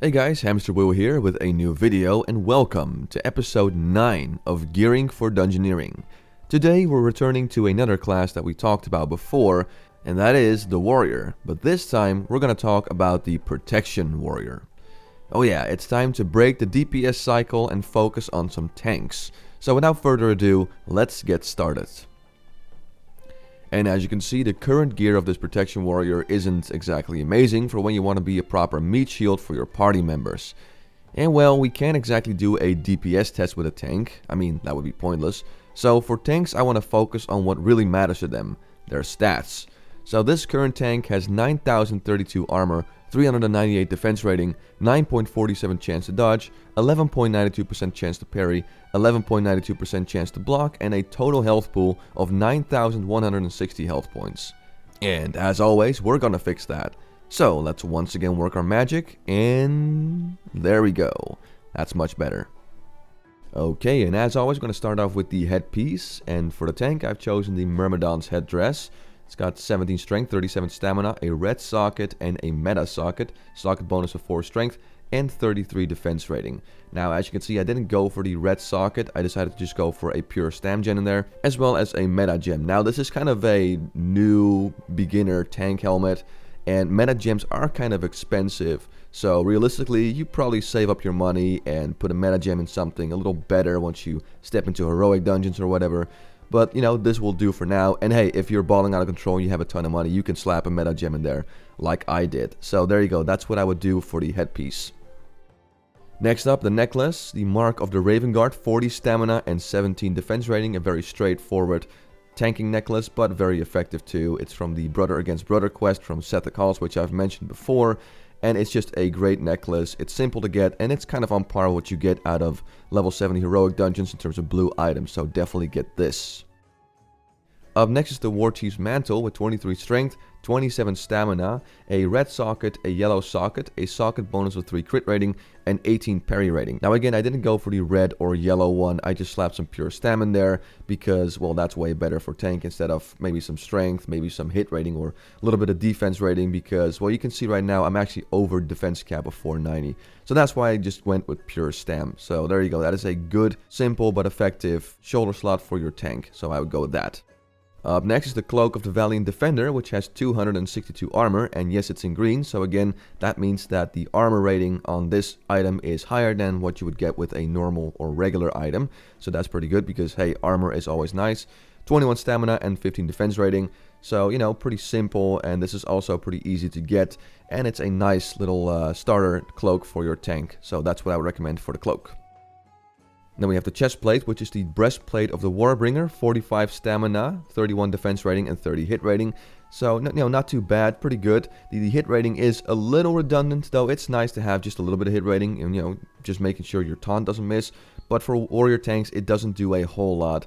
Hey guys, Hamsterwheel here with a new video and welcome to episode 9 of Gearing for Dungeoneering. Today we're returning to another class that we talked about before, and that is the Warrior, but this time we're gonna talk about the Protection Warrior. Oh yeah, it's time to break the DPS cycle and focus on some tanks. So without further ado, let's get started. And as you can see, the current gear of this Protection Warrior isn't exactly amazing for when you want to be a proper meat shield for your party members. And well, we can't exactly do a DPS test with a tank, I mean that would be pointless. So for tanks I want to focus on what really matters to them, their stats. So this current tank has 9032 armor, 398 defense rating, 9.47 chance to dodge, 11.92% chance to parry, 11.92% chance to block, and a total health pool of 9160 health points. And as always, we're gonna fix that. So let's once again work our magic, and there we go. That's much better. Okay, and as always, we're gonna start off with the headpiece, and for the tank I've chosen the Myrmidon's headdress. It's got 17 strength, 37 stamina, a red socket and a meta socket. Socket bonus of 4 strength and 33 defense rating. Now as you can see, I didn't go for the red socket, I decided to just go for a pure stam gem in there, as well as a meta gem. Now this is kind of a new beginner tank helmet, and meta gems are kind of expensive. So realistically, you probably save up your money and put a meta gem in something a little better once you step into heroic dungeons or whatever. But, you know, this will do for now. And hey, if you're balling out of control and you have a ton of money, you can slap a meta gem in there, like I did. So there you go, that's what I would do for the headpiece. Next up, the necklace, the Mark of the Raven Guard, 40 stamina and 17 defense rating. A very straightforward tanking necklace, but very effective too. It's from the Brother Against Brother quest from Seth Halls, which I've mentioned before. And it's just a great necklace. It's simple to get, and it's kind of on par with what you get out of level 70 heroic dungeons in terms of blue items, so definitely get this. Up next is the War Chief's Mantle with 23 strength, 27 stamina, a red socket, a yellow socket, a socket bonus of 3 crit rating, and 18 parry rating. Now again, I didn't go for the red or yellow one, I just slapped some pure stam in there because, well, that's way better for tank instead of maybe some strength, maybe some hit rating or a little bit of defense rating because, well, you can see right now I'm actually over defense cap of 490. So that's why I just went with pure stam. So there you go, that is a good, simple, but effective shoulder slot for your tank. So I would go with that. Up next is the Cloak of the Valiant Defender, which has 262 armor, and yes, it's in green, so again, that means that the armor rating on this item is higher than what you would get with a normal or regular item, so that's pretty good because, hey, armor is always nice. 21 stamina and 15 defense rating, so, you know, pretty simple, and this is also pretty easy to get, and it's a nice little starter cloak for your tank, so that's what I would recommend for the cloak. Then we have the chest plate, which is the breastplate of the Warbringer, 45 stamina, 31 defense rating, and 30 hit rating. So, you know, not too bad, pretty good. The hit rating is a little redundant, though it's nice to have just a little bit of hit rating, and, you know, just making sure your taunt doesn't miss. But for warrior tanks, it doesn't do a whole lot.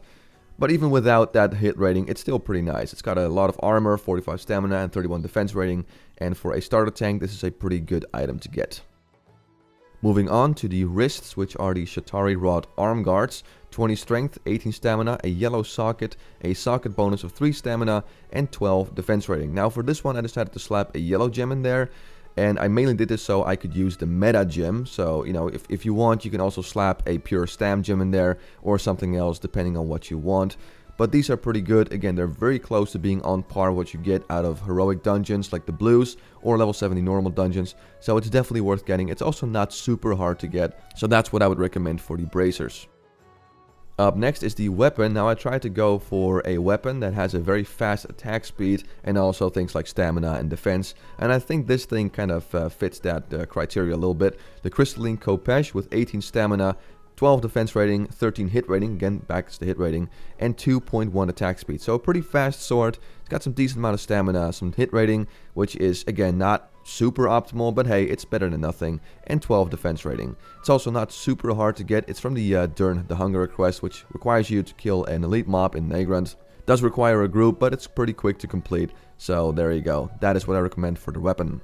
But even without that hit rating, it's still pretty nice. It's got a lot of armor, 45 stamina, and 31 defense rating. And for a starter tank, this is a pretty good item to get. Moving on to the wrists, which are the Shatari Rod Arm Guards, 20 strength, 18 stamina, a yellow socket, a socket bonus of 3 stamina, and 12 defense rating. Now for this one I decided to slap a yellow gem in there, and I mainly did this so I could use the meta gem. So, you know, if you want, you can also slap a pure stam gem in there, or something else depending on what you want. But these are pretty good. Again, they're very close to being on par what you get out of heroic dungeons like the blues or level 70 normal dungeons. So it's definitely worth getting. It's also not super hard to get. So that's what I would recommend for the bracers. Up next is the weapon. Now I tried to go for a weapon that has a very fast attack speed and also things like stamina and defense. And I think this thing kind of fits that criteria a little bit. The Crystalline Khopesh with 18 stamina, 12 defense rating, 13 hit rating, again back to the hit rating, and 2.1 attack speed. So a pretty fast sword. It's got some decent amount of stamina, some hit rating, which is again not super optimal, but hey, it's better than nothing, and 12 defense rating. It's also not super hard to get. It's from the Durn the Hunger quest, which requires you to kill an elite mob in Nagrand. Does require a group, but it's pretty quick to complete. So there you go. That is what I recommend for the weapon.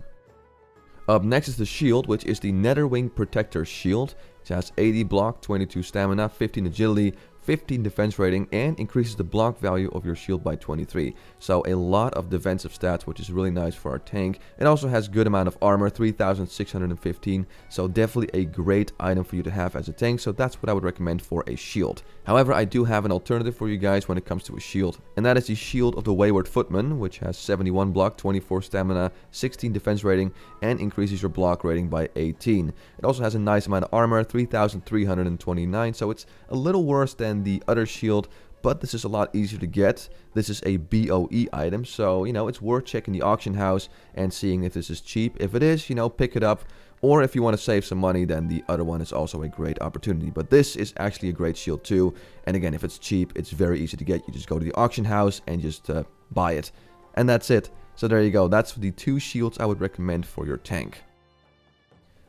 Up next is the shield, which is the Netherwing Protector Shield. It has 80 block, 22 stamina, 15 agility, 15 defense rating, and increases the block value of your shield by 23. So a lot of defensive stats, which is really nice for our tank. It also has good amount of armor, 3615, so definitely a great item for you to have as a tank. So that's what I would recommend for a shield. However, I do have an alternative for you guys when it comes to a shield, and that is the Shield of the Wayward Footman, which has 71 block, 24 stamina, 16 defense rating, and increases your block rating by 18. It also has a nice amount of armor, 3329, so it's a little worse than the other shield, but this is a lot easier to get. This is a BOE item, so, it's worth checking the auction house and seeing if this is cheap. If it is, pick it up. Or if you want to save some money, then the other one is also a great opportunity. But this is actually a great shield too. And again, if it's cheap, it's very easy to get. You just go to the auction house and just buy it. And that's it. So there you go. That's the 2 shields I would recommend for your tank.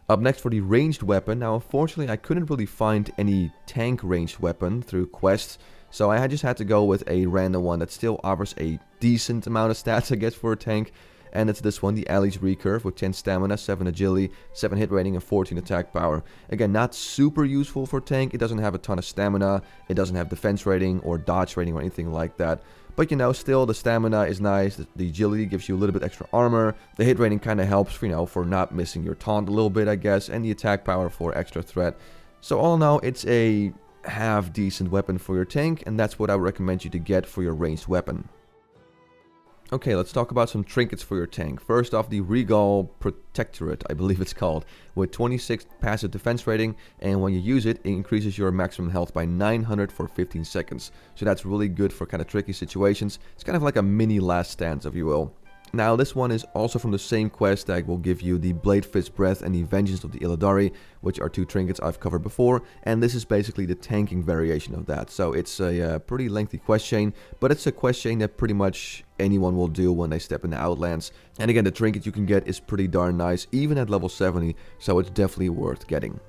Up next for the ranged weapon. Now, unfortunately, I couldn't really find any tank ranged weapon through quests. So I just had to go with a random one that still offers a decent amount of stats, I guess, for a tank. And it's this one, the Ali's Recurve, with 10 stamina, 7 agility, 7 hit rating, and 14 attack power. Again, not super useful for tank. It doesn't have a ton of stamina. It doesn't have defense rating or dodge rating or anything like that. But still the stamina is nice. The agility gives you a little bit extra armor. The hit rating kind of helps, for not missing your taunt a little bit, I guess. And the attack power for extra threat. So all in all, it's a half decent weapon for your tank. And that's what I would recommend you to get for your ranged weapon. Okay, let's talk about some trinkets for your tank. First off, the Regal Protectorate, I believe it's called, with 26 passive defense rating, and when you use it, it increases your maximum health by 900 for 15 seconds. So that's really good for kind of tricky situations. It's kind of like a mini last stance, if you will. Now, this one is also from the same quest that will give you the Blade Fist Breath and the Vengeance of the Illidari, which are 2 trinkets I've covered before, and this is basically the tanking variation of that. So it's a pretty lengthy quest chain, but it's a quest chain that pretty much anyone will do when they step in the Outlands. And again, the trinket you can get is pretty darn nice, even at level 70, so it's definitely worth getting.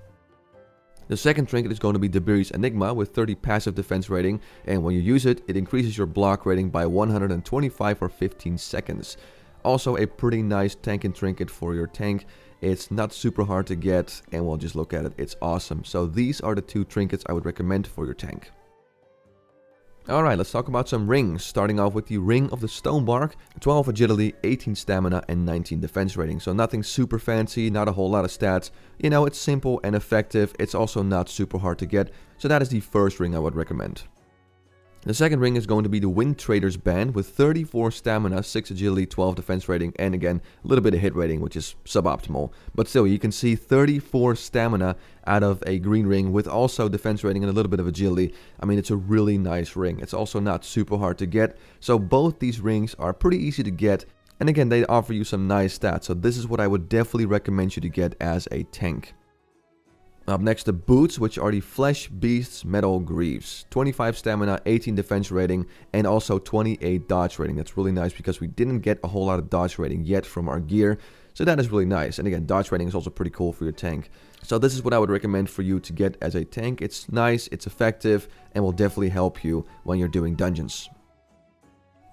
The second trinket is going to be Debiri's Enigma with 30 passive defense rating, and when you use it, it increases your block rating by 125 for 15 seconds. Also a pretty nice tanking trinket for your tank. It's not super hard to get, and we'll just look at it. It's awesome. So these are the 2 trinkets I would recommend for your tank. Alright, let's talk about some rings, starting off with the Ring of the Stonebark, 12 agility, 18 stamina, and 19 defense rating. So nothing super fancy, not a whole lot of stats. It's simple and effective. It's also not super hard to get, so that is the first ring I would recommend. The second ring is going to be the Wind Trader's Band with 34 stamina, 6 agility, 12 defense rating, and again, a little bit of hit rating, which is suboptimal. But still, you can see 34 stamina out of a green ring with also defense rating and a little bit of agility. I mean, it's a really nice ring. It's also not super hard to get. So both these rings are pretty easy to get. And again, they offer you some nice stats. So this is what I would definitely recommend you to get as a tank. Up next, the boots, which are the Flesh Beasts Metal Greaves. 25 stamina, 18 defense rating, and also 28 dodge rating. That's really nice because we didn't get a whole lot of dodge rating yet from our gear. So that is really nice. And again, dodge rating is also pretty cool for your tank. So this is what I would recommend for you to get as a tank. It's nice, it's effective, and will definitely help you when you're doing dungeons.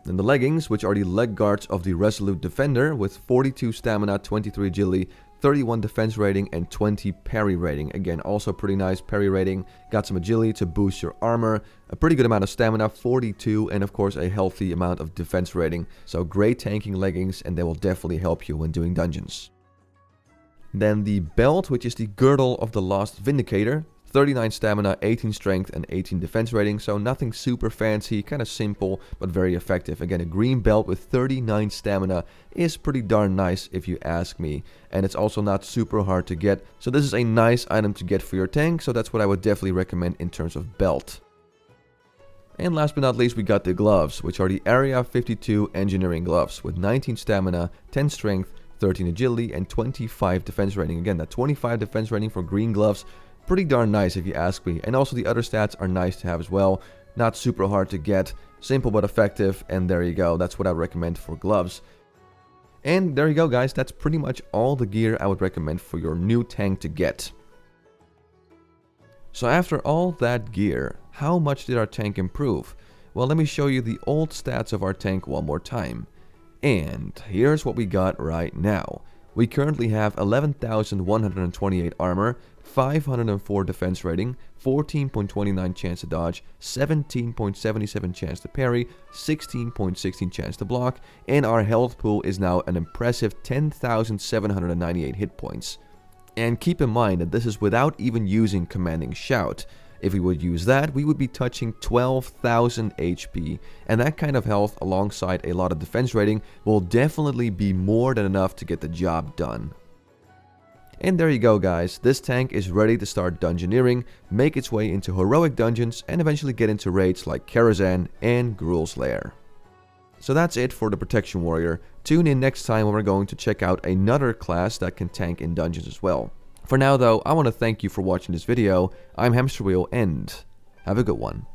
Then the leggings, which are the leg guards of the Resolute Defender with 42 stamina, 23 agility, 31 defense rating, and 20 parry rating. Again, also pretty nice parry rating. Got some agility to boost your armor, a pretty good amount of stamina, 42, and of course a healthy amount of defense rating. So great tanking leggings, and they will definitely help you when doing dungeons. Then the belt, which is the Girdle of the Lost Vindicator. 39 stamina, 18 strength, and 18 defense rating, so nothing super fancy, kind of simple, but very effective. Again, a green belt with 39 stamina is pretty darn nice if you ask me, and it's also not super hard to get, so this is a nice item to get for your tank, so that's what I would definitely recommend in terms of belt. And last but not least, we got the gloves, which are the Area 52 Engineering Gloves, with 19 stamina, 10 strength, 13 agility, and 25 defense rating. Again, that 25 defense rating for green gloves, pretty darn nice if you ask me. And also the other stats are nice to have as well. Not super hard to get, simple but effective, and there you go. That's what I recommend for gloves. And there you go, guys. That's pretty much all the gear I would recommend for your new tank to get. So after all that gear, how much did our tank improve? Well, let me show you the old stats of our tank one more time. And here's what we got right now. We currently have 11,128 armor, 504 defense rating, 14.29 chance to dodge, 17.77 chance to parry, 16.16 chance to block, and our health pool is now an impressive 10,798 hit points. And keep in mind that this is without even using Commanding Shout. If we would use that, we would be touching 12,000 HP, and that kind of health alongside a lot of defense rating will definitely be more than enough to get the job done. And there you go guys, this tank is ready to start dungeoneering, make its way into heroic dungeons, and eventually get into raids like Crusade and Gruul's Lair. So that's it for the Protection Warrior. Tune in next time when we're going to check out another class that can tank in dungeons as well. For now though, I want to thank you for watching this video. I'm Hamsterwheel and have a good one.